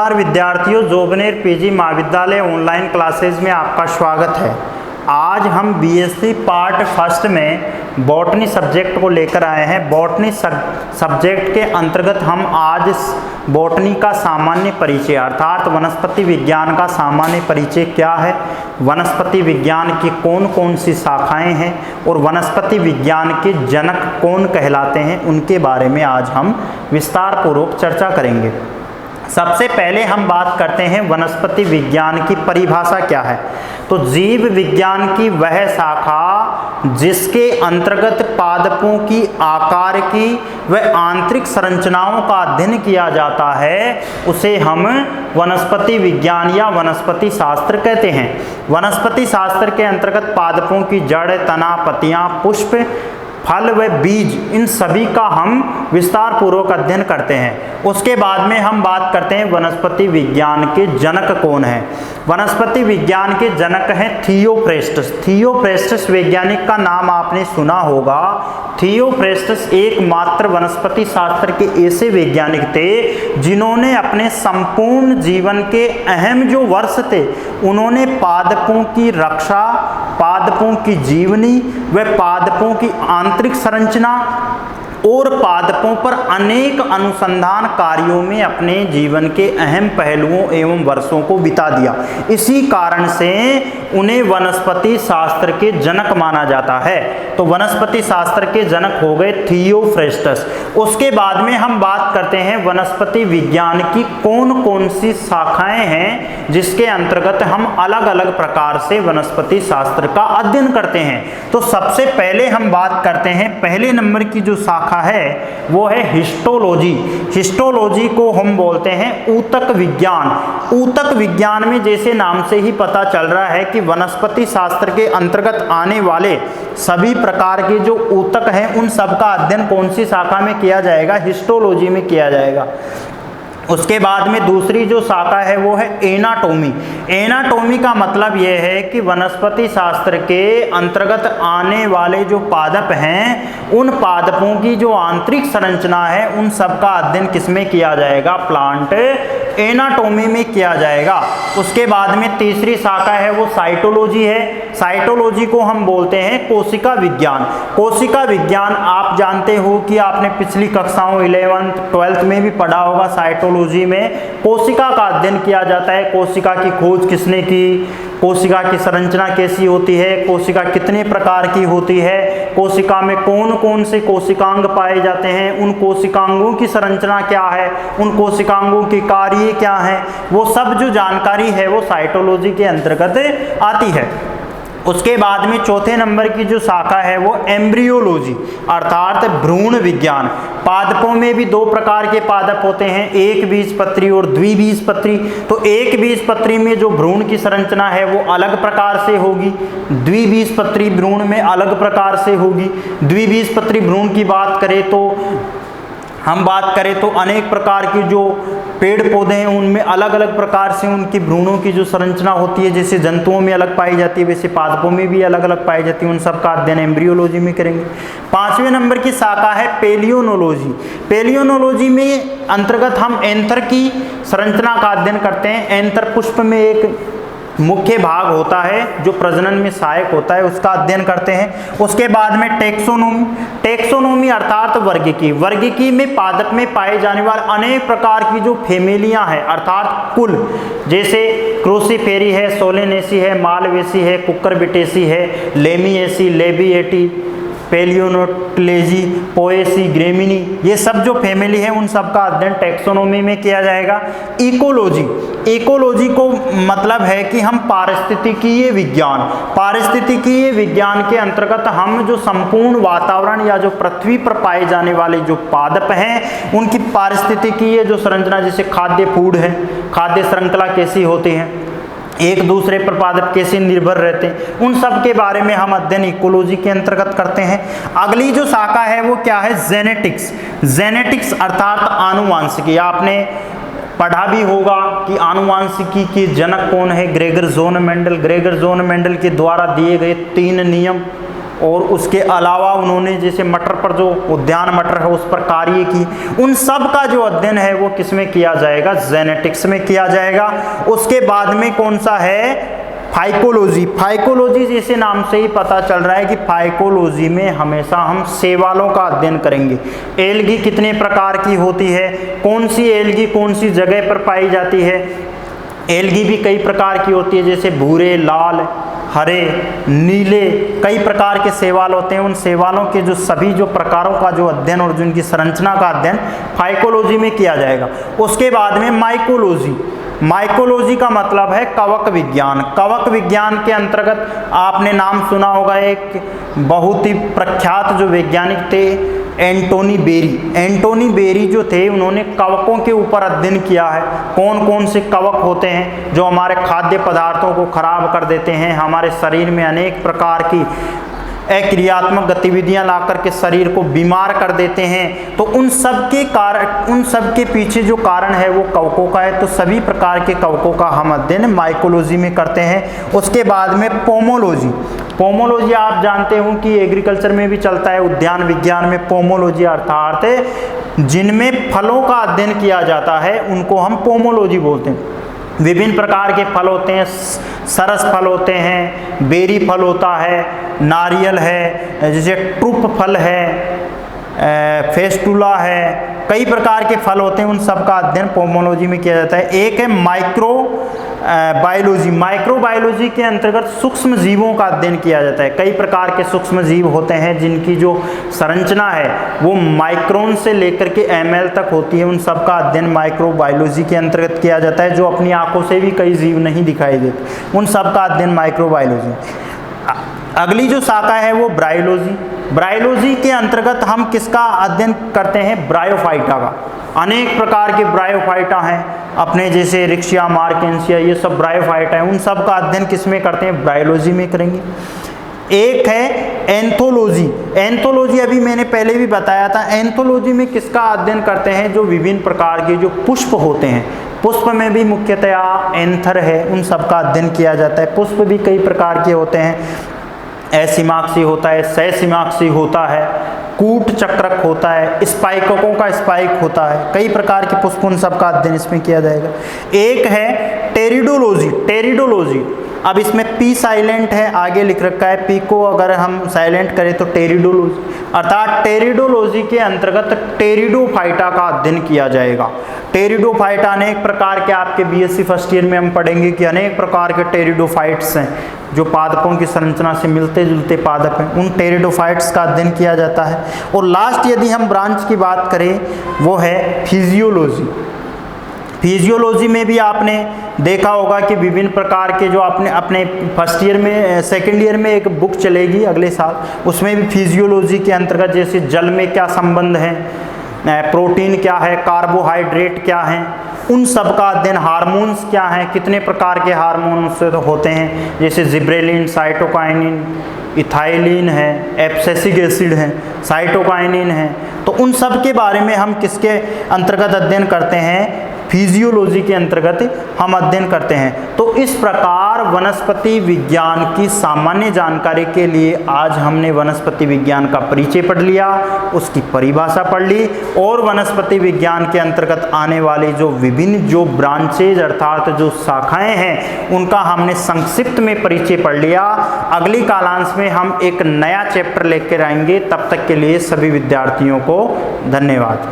नमस्कार विद्यार्थियों, जोबनेर पीजी महाविद्यालय ऑनलाइन क्लासेज में आपका स्वागत है। आज हम बीएससी पार्ट फर्स्ट में बॉटनी सब्जेक्ट को लेकर आए हैं। बॉटनी सब्जेक्ट के अंतर्गत हम आज बॉटनी का सामान्य परिचय अर्थात वनस्पति विज्ञान का सामान्य परिचय क्या है, वनस्पति विज्ञान की कौन कौन सी शाखाएं हैं और वनस्पति विज्ञान के जनक कौन कहलाते हैं, उनके बारे में आज हम विस्तार पूर्वक चर्चा करेंगे। सबसे पहले हम बात करते हैं वनस्पति विज्ञान की परिभाषा क्या है। तो जीव विज्ञान की वह शाखा जिसके अंतर्गत पादपों की आकार की व आंतरिक संरचनाओं का अध्ययन किया जाता है, उसे हम वनस्पति विज्ञान या वनस्पति शास्त्र कहते हैं। वनस्पति शास्त्र के अंतर्गत पादपों की जड़, तना, पत्तियां, पुष्प, फल व बीज, इन सभी का हम विस्तार पूर्वक अध्ययन करते हैं। उसके बाद में हम बात करते हैं वनस्पति विज्ञान के जनक कौन है। वनस्पति विज्ञान के जनक हैं थियोफ्रेस्टस। थियोफ्रेस्टस वैज्ञानिक का नाम आपने सुना होगा। थियोफ्रेस्टस एकमात्र वनस्पति शास्त्र के ऐसे वैज्ञानिक थे जिन्होंने अपने संपूर्ण जीवन के अहम जो वर्ष थे, उन्होंने पादपों की रक्षा, पादपों की जीवनी व पादपों की आंतरिक संरचना और पादपों पर अनेक अनुसंधान कार्यों में अपने जीवन के अहम पहलुओं एवं वर्षों को बिता दिया। इसी कारण से उन्हें वनस्पति शास्त्र के जनक माना जाता है। तो वनस्पति शास्त्र के जनक हो गए थियोफ्रेस्टस। उसके बाद में हम बात करते हैं वनस्पति विज्ञान की कौन कौन सी शाखाएं हैं जिसके अंतर्गत हम अलग अलग प्रकार से वनस्पति शास्त्र का अध्ययन करते हैं। तो सबसे पहले हम बात करते हैं, पहले नंबर की जो शाखा है वो है हिस्टोलॉजी। हिस्टोलॉजी को हम बोलते हैं ऊतक विज्ञान। ऊतक विज्ञान में जैसे नाम से ही पता चल रहा है कि वनस्पति शास्त्र के अंतर्गत आने वाले सभी प्रकार के जो ऊतक हैं उन सब का अध्ययन कौन सी शाखा में किया जाएगा, हिस्टोलॉजी में किया जाएगा। उसके बाद में दूसरी जो शाखा है वो है एनाटोमी। एनाटोमी का मतलब यह है कि वनस्पति शास्त्र के अंतर्गत आने वाले जो पादप हैं, उन पादपों की जो आंतरिक संरचना है उन सब का अध्ययन किसमें किया जाएगा, प्लांट एनाटोमी में किया जाएगा। उसके बाद में तीसरी शाखा है वो साइटोलॉजी है। साइटोलॉजी को हम बोलते हैं कोशिका विज्ञान। कोशिका विज्ञान आप जानते हो कि आपने पिछली कक्षाओं 11th 12th में भी पढ़ा होगा। साइटोलॉजी में कोशिका का अध्ययन किया जाता है। कोशिका की खोज किसने की, कोशिका की संरचना कैसी होती है, कोशिका कितने प्रकार की होती है, कोशिका में कौन कौन से कोशिकांग पाए जाते हैं, उन कोशिकांगों की संरचना क्या है, उन कोशिकांगों के कार्य क्या है, वो सब जो जानकारी है वो साइटोलॉजी के अंतर्गत आती है। उसके बाद में चौथे नंबर की जो शाखा है वो एम्ब्रियोलॉजी अर्थात भ्रूण विज्ञान। पादपों में भी दो प्रकार के पादप होते हैं, एक बीजपत्री और द्विबीजपत्री। तो एक बीजपत्री में जो भ्रूण की संरचना है वो अलग प्रकार से होगी, द्विबीजपत्री भ्रूण में अलग प्रकार से होगी। द्विबीजपत्री भ्रूण की बात करें तो अनेक प्रकार की जो पेड़ पौधे हैं उनमें अलग अलग प्रकार से उनकी भ्रूणों की जो संरचना होती है, जैसे जंतुओं में अलग पाई जाती है वैसे पादपों में भी अलग अलग पाई जाती है। उन सब का अध्ययन एम्ब्रियोलॉजी में करेंगे। पांचवें नंबर की शाखा है पेलियोनोलॉजी। पेलियोनोलॉजी में अंतर्गत हम एंथर की संरचना का अध्ययन करते हैं। एंथर पुष्प में एक मुख्य भाग होता है जो प्रजनन में सहायक होता है, उसका अध्ययन करते हैं। उसके बाद में टेक्सोनोमी। टेक्सोनोमी अर्थात वर्गीकी। वर्गीकी में पादप में पाए जाने वाले अनेक प्रकार की जो फैमिलियां हैं अर्थात कुल, जैसे क्रोसीफेरी है, सोलेनेसी है, मालवेसी है, कुक्कुरबिटेसी है, लेमिएसी, लेबिएटी, पेलियोनोटलेजी, पोएसी, ग्रेमिनी, ये सब जो फैमिली है उन सब का अध्ययन टेक्सोनोमी में किया जाएगा। इकोलॉजी। इकोलॉजी को मतलब है कि हम पारिस्थितिकीय विज्ञान। पारिस्थितिकीय विज्ञान के अंतर्गत हम जो संपूर्ण वातावरण या जो पृथ्वी पर पाए जाने वाले जो पादप हैं उनकी पारिस्थितिकीय जो संरचना, जैसे खाद्य फूड है, खाद्य श्रृंखला कैसी होती है, एक दूसरे पर पादप कैसे निर्भर रहते हैं, उन सब के बारे में हम अध्ययन इकोलॉजी के अंतर्गत करते हैं। अगली जो शाखा है वो क्या है, जेनेटिक्स। जेनेटिक्स अर्थात आनुवांशिकी। आपने पढ़ा भी होगा कि आनुवांशिकी के जनक कौन है, Gregor zone Mendel. Gregor zone Mendel के द्वारा दिए गए 3 नियम और उसके अलावा उन्होंने जैसे मटर पर जो उद्यान मटर है उस पर कार्य की, उन सब का जो अध्ययन है वो किस में किया जाएगा, जेनेटिक्स में किया जाएगा। उसके बाद में कौन सा है, फाइकोलॉजी। फाइकोलॉजी जैसे नाम से ही पता चल रहा है कि फाइकोलॉजी में हमेशा हम शैवालों का अध्ययन करेंगे। एल्गी कितने प्रकार की होती है, कौन सी एल्गी कौन सी जगह पर पाई जाती है। एल्गी भी कई प्रकार की होती है, जैसे भूरे, लाल, हरे, नीले, कई प्रकार के शैवाल होते हैं। उन शैवालों के जो सभी जो प्रकारों का जो अध्ययन और जिनकी संरचना का अध्ययन फाइकोलॉजी में किया जाएगा। उसके बाद में माइकोलॉजी। माइकोलॉजी का मतलब है कवक विज्ञान। कवक विज्ञान के अंतर्गत आपने नाम सुना होगा, एक बहुत ही प्रख्यात जो वैज्ञानिक थे एंटोनी बेरी। एंटोनी बेरी जो थे उन्होंने कवकों के ऊपर अध्ययन किया है, कौन कौन से कवक होते हैं जो हमारे खाद्य पदार्थों को खराब कर देते हैं, हमारे शरीर में अनेक प्रकार की अक्रियात्मक गतिविधियां ला करके शरीर को बीमार कर देते हैं। तो उन सब के कारण, उन सब के पीछे जो कारण है वो कवकों का है। तो सभी प्रकार के कवकों का हम अध्ययन माइकोलॉजी में करते हैं। उसके बाद में पोमोलॉजी। पोमोलॉजी आप जानते हो कि एग्रीकल्चर में भी चलता है, उद्यान विज्ञान में पोमोलॉजी अर्थात जिनमें फलों का अध्ययन किया जाता है उनको हम पोमोलॉजी बोलते हैं। विभिन्न प्रकार के फल होते हैं, सरस फल होते हैं, बेरी फल होता है, नारियल है, जैसे ट्रुप फल है, फेस्टुला है, कई प्रकार के फल होते हैं। उन सब का अध्ययन पोमोलॉजी में किया जाता है। एक है माइक्रो बायोलॉजी। माइक्रो बायोलॉजी के अंतर्गत सूक्ष्म जीवों का अध्ययन किया जाता है। कई प्रकार के सूक्ष्म जीव होते हैं जिनकी जो संरचना है वो माइक्रोन से लेकर के ml तक होती है। उन सब का अध्ययन माइक्रो बायोलॉजी के अंतर्गत किया जाता है। जो अपनी आंखों से भी कई जीव नहीं दिखाई देते, उन सब का अध्ययन माइक्रो बायोलॉजी। अगली जो शाखा है वो ब्रायोलॉजी। ब्रायोलॉजी के अंतर्गत हम किसका अध्ययन करते हैं, ब्रायोफाइटा का। अनेक प्रकार के ब्रायोफाइटा हैं अपने, जैसे रिक्शिया, मार्केंसिया, ये सब ब्रायोफाइटा हैं। उन सब का अध्ययन किस में करते हैं, ब्रायोलॉजी में करेंगे। एक है एंथोलॉजी। एंथोलॉजी अभी मैंने पहले भी बताया था। एंथोलॉजी में किसका अध्ययन करते हैं, जो विभिन्न प्रकार के जो पुष्प होते हैं, पुष्प में भी मुख्यतया एंथर है, उन सब का अध्ययन किया जाता है। पुष्प भी कई प्रकार के होते हैं, एसिमाक्सी होता है, सैसिमाक्सी होता है, कूट चक्रक होता है, स्पाइकों का स्पाइक होता है, कई प्रकार के पुष्प, उन सब का अध्ययन इसमें किया जाएगा। एक है टेरिडोलॉजी। टेरिडोलॉजी, अब इसमें पी साइलेंट है, आगे लिख रखा है, पी को अगर हम साइलेंट करें तो टेरिडोलॉजी, अर्थात टेरिडोलॉजी के अंतर्गत टेरिडोफाइटा का अध्ययन किया जाएगा। टेरिडोफाइटा अनेक प्रकार के, आपके बीएससी फर्स्ट ईयर में हम पढ़ेंगे कि अनेक प्रकार के टेरिडोफाइट्स हैं जो पादपों की संरचना से मिलते जुलते पादप हैं। उन टेरिडोफाइट्स का अध्ययन किया जाता है। और लास्ट यदि हम ब्रांच की बात करें वो है फिजियोलॉजी। फिजियोलॉजी में भी आपने देखा होगा कि विभिन्न प्रकार के जो अपने फर्स्ट ईयर में, सेकंड ईयर में एक बुक चलेगी अगले साल, उसमें भी फिजियोलॉजी के अंतर्गत जैसे जल में क्या संबंध है, प्रोटीन क्या है, कार्बोहाइड्रेट क्या है, उन सब का अध्ययन, हार्मोन्स क्या हैं, कितने प्रकार के हार्मोन्स होते हैं, जैसे जिब्रेलिन, साइटोकाइनिन, इथाइलिन है, एब्सिसिक एसिड है, साइटोकाइनिन है। तो उन सब के बारे में हम किसके अंतर्गत अध्ययन करते हैं, फिजियोलॉजी के अंतर्गत हम अध्ययन करते हैं। तो इस प्रकार वनस्पति विज्ञान की सामान्य जानकारी के लिए आज हमने वनस्पति विज्ञान का परिचय पढ़ लिया, उसकी परिभाषा पढ़ ली, और वनस्पति विज्ञान के अंतर्गत आने वाली जो विभिन्न जो ब्रांचेज अर्थात जो शाखाएं हैं उनका हमने संक्षिप्त में परिचय पढ़ लिया। अगली कालांश में हम एक नया चैप्टर लेकर आएंगे। तब तक के लिए सभी विद्यार्थियों को धन्यवाद।